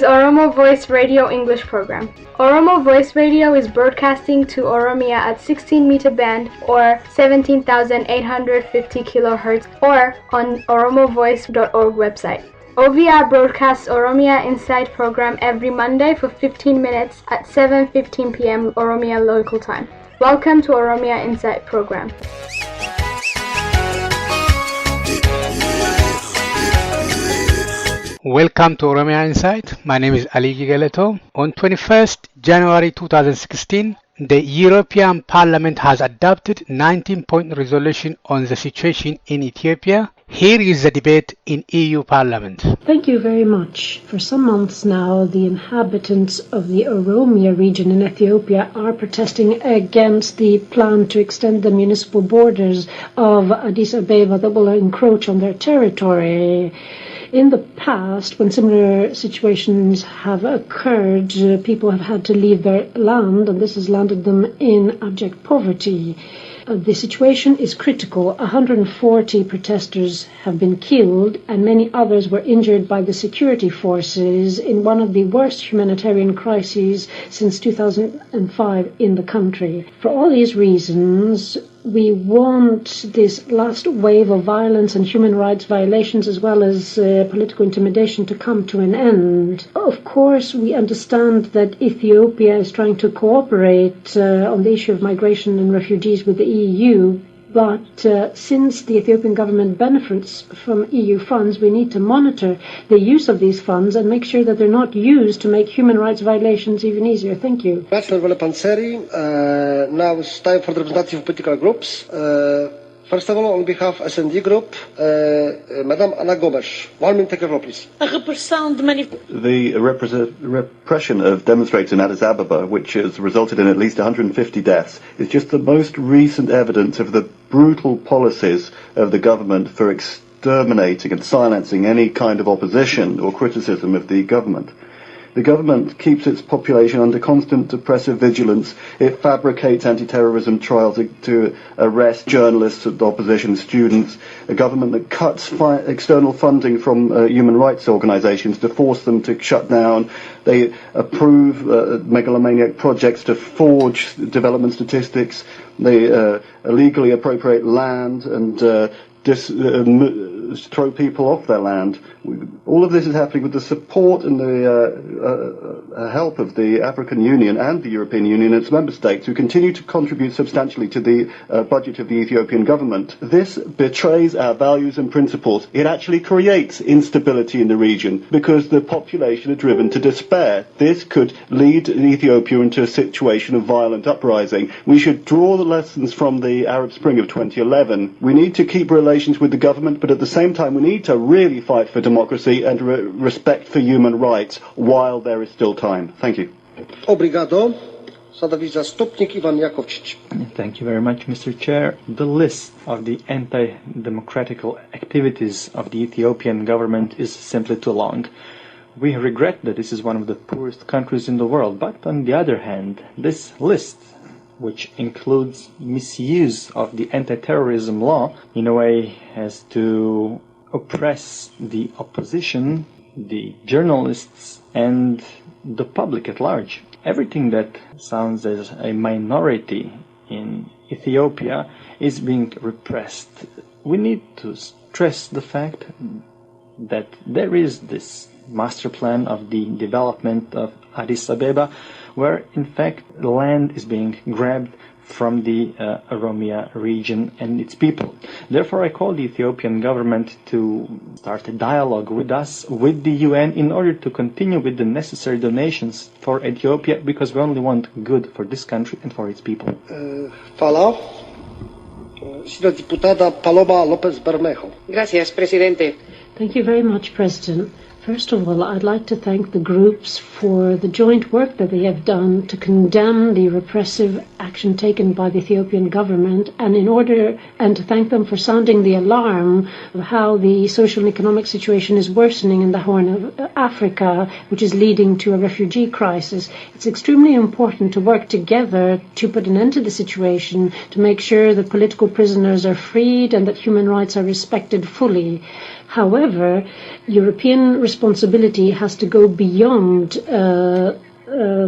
is Oromo Voice Radio English program. Oromo Voice Radio is broadcasting to Oromia at 16-meter band or 17,850 kilohertz or on oromovoice.org website. OVR broadcasts Oromia Insight program every Monday for 15 minutes at 7:15 p.m. Oromia local time. Welcome to Oromia Insight program. Welcome to Oromia Insight. My name is Ali Gigaleto. On 21st January 2016, the European Parliament has adopted 19-point resolution on the situation in Ethiopia. Here is the debate in EU Parliament. Thank you very much. For some months now, the inhabitants of the Oromia region in Ethiopia are protesting against the plan to extend the municipal borders of Addis Ababa that will encroach on their territory. In the past, when similar situations have occurred, people have had to leave their land, and this has landed them in abject poverty. The situation is critical. 140 protesters have been killed, and many others were injured by the security forces in one of the worst humanitarian crises since 2005 in the country. For all these reasons, we want this last wave of violence and human rights violations as well as political intimidation to come to an end. Of course, we understand that Ethiopia is trying to cooperate on the issue of migration and refugees with the EU, but since the Ethiopian government benefits from EU funds, we need to monitor the use of these funds and make sure that they're not used to make human rights violations even easier. Thank you. Now it's time for the representative political groups. First of all, on behalf of S&D Group, Madam Ana Gomes. 1 minute, take a floor, please. The repression of demonstrators in Addis Ababa, which has resulted in at least 150 deaths, is just the most recent evidence of the brutal policies of the government for exterminating and silencing any kind of opposition or criticism of the government. The government keeps its population under constant oppressive vigilance. It fabricates anti-terrorism trials to arrest journalists, opposition students. A government that cuts external funding from human rights organizations to force them to shut down. They approve megalomaniac projects to forge development statistics. They illegally appropriate land and throw people off their land. All of this is happening with the support and the help of the African Union and the European Union and its member states, who continue to contribute substantially to the budget of the Ethiopian government. This betrays our values and principles. It actually creates instability in the region because the population are driven to despair. This could lead Ethiopia into a situation of violent uprising. We should draw the lessons from the Arab Spring of 2011. We need to keep relations with the government, but at the same time we need to really fight for democracy and respect for human rights while there is still time. Thank you. Obrigado. Thank you very much, Mr. Chair. The list of the anti-democratical activities of the Ethiopian government is simply too long. We regret that this is one of the poorest countries in the world, but on the other hand, this list, which includes misuse of the anti-terrorism law, in a way has to oppress the opposition, the journalists, and the public at large. Everything that sounds as a minority in Ethiopia is being repressed. We need to stress the fact that there is this master plan of the development of Addis Ababa, where in fact land is being grabbed from the Oromia region and its people. Therefore, I call the Ethiopian government to start a dialogue with us, with the UN, in order to continue with the necessary donations for Ethiopia, because we only want good for this country and for its people. Gracias, Presidente. Thank you very much, President. First of all, I'd like to thank the groups for the joint work that they have done to condemn the repressive action taken by the Ethiopian government, and to thank them for sounding the alarm of how the social and economic situation is worsening in the Horn of Africa, which is leading to a refugee crisis. It's extremely important to work together to put an end to the situation, to make sure that political prisoners are freed and that human rights are respected fully. However, European responsibility has to go beyond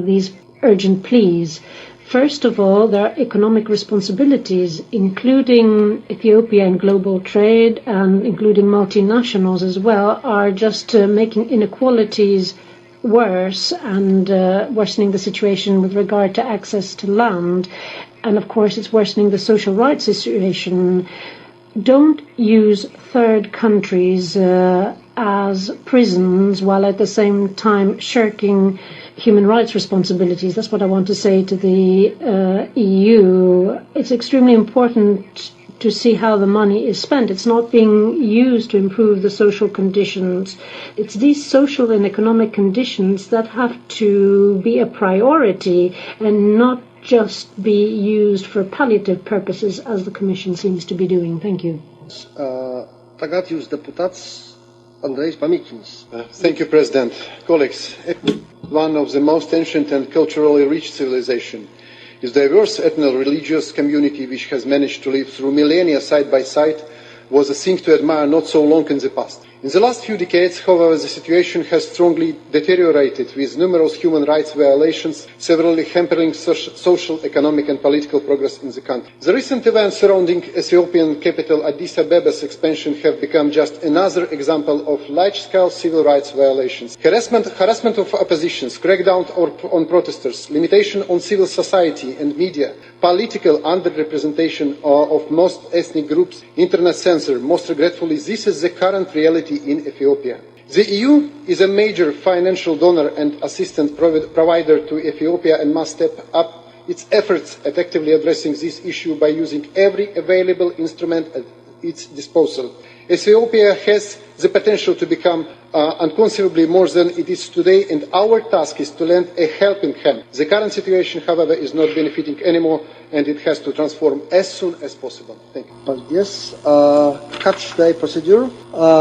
these urgent pleas. First of all, there are economic responsibilities, including Ethiopia in global trade and including multinationals as well, are just making inequalities worse and worsening the situation with regard to access to land. And of course, it's worsening the social rights situation. Don't use third countries as prisons while at the same time shirking human rights responsibilities. That's what I want to say to the EU. It's extremely important to see how the money is spent. It's not being used to improve the social conditions. It's these social and economic conditions that have to be a priority and not just be used for palliative purposes, as the Commission seems to be doing. Thank you. Thank you, President. Colleagues, one of the most ancient and culturally rich civilizations is diverse ethno-religious community which has managed to live through millennia side by side was a thing to admire not so long in the past. In the last few decades, however, the situation has strongly deteriorated with numerous human rights violations severely hampering social, economic and political progress in the country. The recent events surrounding Ethiopian capital Addis Abeba's expansion have become just another example of large-scale civil rights violations. Harassment of oppositions, crackdown on protesters, limitation on civil society and media, political underrepresentation of most ethnic groups, internet censor. Most regretfully, this is the current reality in Ethiopia. The EU is a major financial donor and assistance provider to Ethiopia and must step up its efforts at actively addressing this issue by using every available instrument at its disposal. Ethiopia has the potential to become unconceivably more than it is today, and our task is to lend a helping hand. The current situation, however, is not benefiting anymore, and it has to transform as soon as possible. Thank you. Yes, catch the procedure.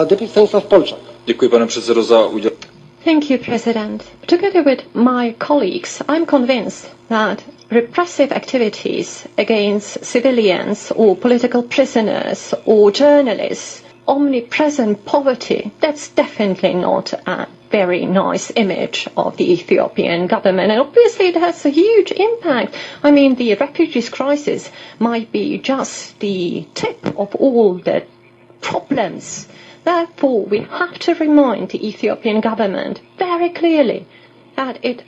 Deputy Stanisław Polczak. Děkuji, pane předsedo, za udělení. Thank you, President. Together with my colleagues, I'm convinced that repressive activities against civilians or political prisoners or journalists, omnipresent poverty, that's definitely not a very nice image of the Ethiopian government. And obviously it has a huge impact. I mean, the refugees crisis might be just the tip of all the problems. Therefore, we have to remind the Ethiopian government very clearly that it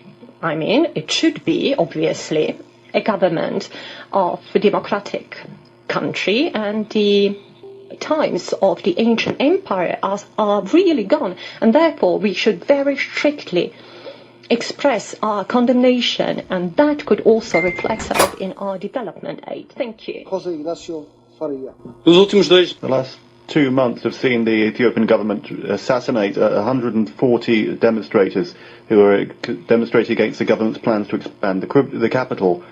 should be, obviously, a government of a democratic country, and the times of the ancient empire are really gone, and therefore we should very strictly express our condemnation, and that could also reflect out in our development aid. Thank you. The last 2 months have seen the Ethiopian government assassinate 140 demonstrators who are demonstrating against the government's plans to expand the capital.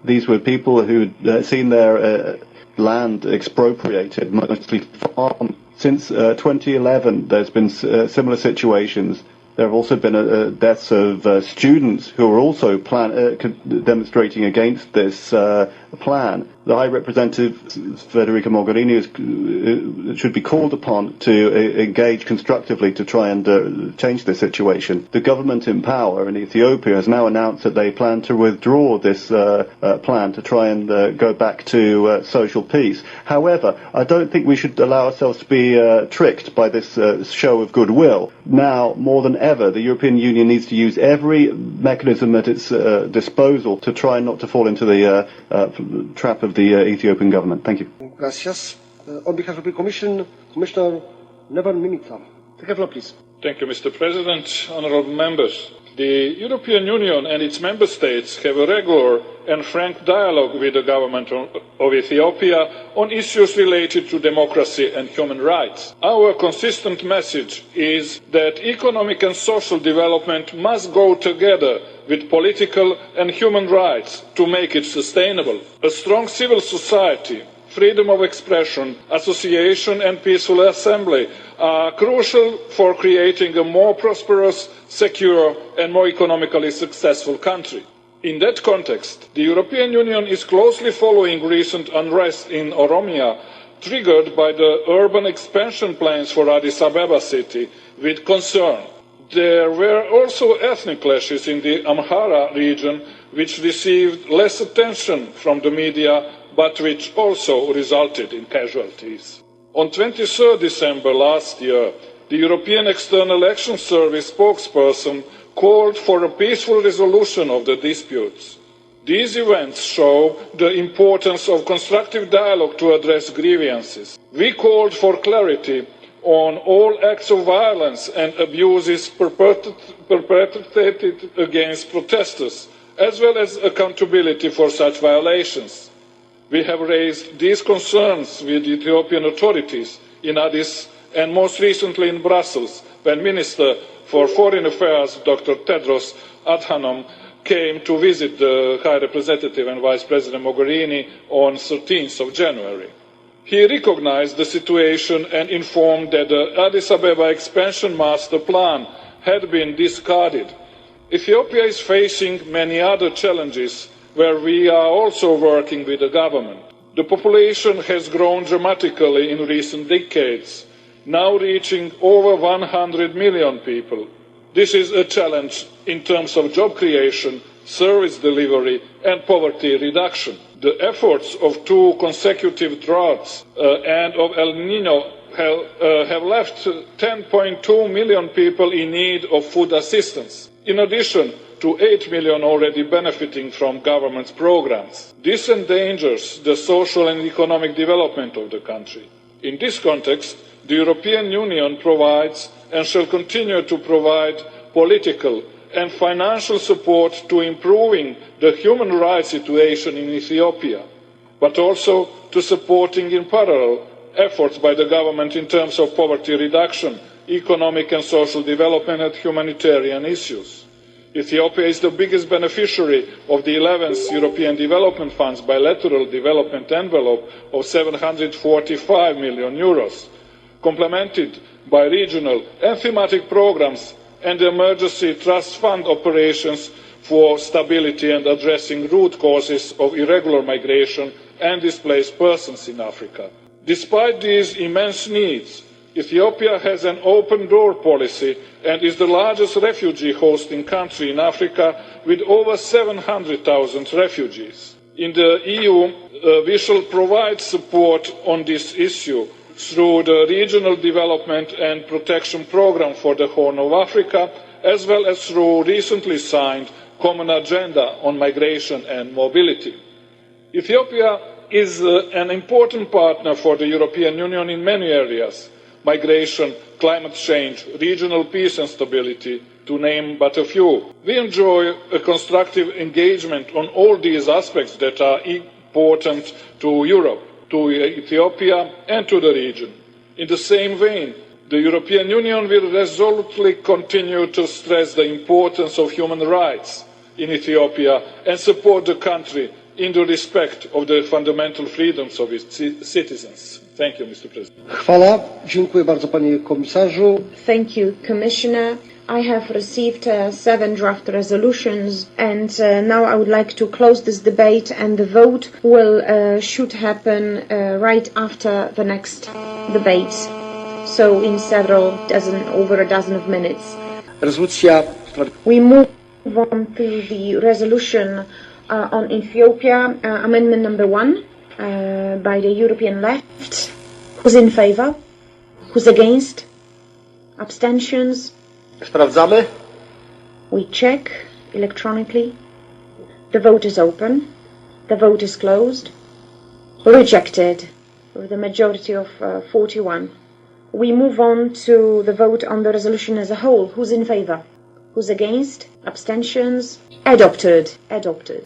These were people who had seen their land expropriated, mostly farm. Since 2011, there's been similar situations. There have also been deaths of students who are also demonstrating against this plan. The High Representative Federica Mogherini should be called upon to engage constructively to try and change the situation. The government in power in Ethiopia has now announced that they plan to withdraw this plan to try and go back to social peace. However, I don't think we should allow ourselves to be tricked by this show of goodwill. Now, more than ever, the European Union needs to use every mechanism at its disposal to try not to fall into the trap of the Ethiopian government. Thank you. Gracias. On behalf of the Commission, Commissioner Neven Mimica. Take the floor, please. Thank you, Mr. President, honourable members. The European Union and its member states have a regular and frank dialogue with the government of Ethiopia on issues related to democracy and human rights. Our consistent message is that economic and social development must go together with political and human rights to make it sustainable. A strong civil society, freedom of expression, association and peaceful assembly are crucial for creating a more prosperous, secure and more economically successful country. In that context, the European Union is closely following recent unrest in Oromia triggered by the urban expansion plans for Addis Ababa city with concern. There were also ethnic clashes in the Amhara region which received less attention from the media but which also resulted in casualties. On 23 December last year, the European External Action Service spokesperson called for a peaceful resolution of the disputes. These events show the importance of constructive dialogue to address grievances. We called for clarity on all acts of violence and abuses perpetrated against protesters, as well as accountability for such violations. We have raised these concerns with the Ethiopian authorities in Addis and most recently in Brussels, when Minister for Foreign Affairs Dr. Tedros Adhanom came to visit the High Representative and Vice President Mogherini on 13th of January. He recognized the situation and informed that the Addis Ababa expansion master plan had been discarded. Ethiopia is facing many other challenges where we are also working with the government. The population has grown dramatically in recent decades, now reaching over 100 million people. This is a challenge in terms of job creation, service delivery and poverty reduction. The efforts of 2 consecutive droughts and of El Nino have left 10.2 million people in need of food assistance, in addition to 8 million already benefiting from government's programs. This endangers the social and economic development of the country. In this context, the European Union provides and shall continue to provide political and financial support to improving the human rights situation in Ethiopia, but also to supporting in parallel efforts by the government in terms of poverty reduction, economic and social development and humanitarian issues. Ethiopia is the biggest beneficiary of the 11th European Development Fund's bilateral development envelope of €745 million, complemented by regional and thematic programmes and the emergency trust fund operations for stability and addressing root causes of irregular migration and displaced persons in Africa. Despite these immense needs, Ethiopia has an open door policy and is the largest refugee hosting country in Africa with over 700,000 refugees. In the EU, we shall provide support on this issue through the Regional Development and Protection Programme for the Horn of Africa, as well as through recently signed Common Agenda on Migration and Mobility. Ethiopia is an important partner for the European Union in many areas: migration, climate change, regional peace and stability, to name but a few. We enjoy a constructive engagement on all these aspects that are important to Europe, to Ethiopia and to the region. In the same vein, the European Union will resolutely continue to stress the importance of human rights in Ethiopia and support the country in the respect of the fundamental freedoms of its citizens. Thank you, Mr. President. Chwala. Dziękuję bardzo, panie komisarzu. Thank you, Commissioner. I have received 7 draft resolutions, and now I would like to close this debate, and the vote should happen right after the next debate, so in over a dozen of minutes. We move on to the resolution on Ethiopia, amendment number 1 by the European left. Who's in favor? Who's against? Abstentions? Sprawdzamy. We check electronically. The vote is open. The vote is closed. Rejected with a majority of 41. We move on to the vote on the resolution as a whole. Who's in favor? Who's against? Abstentions? Adopted. Adopted.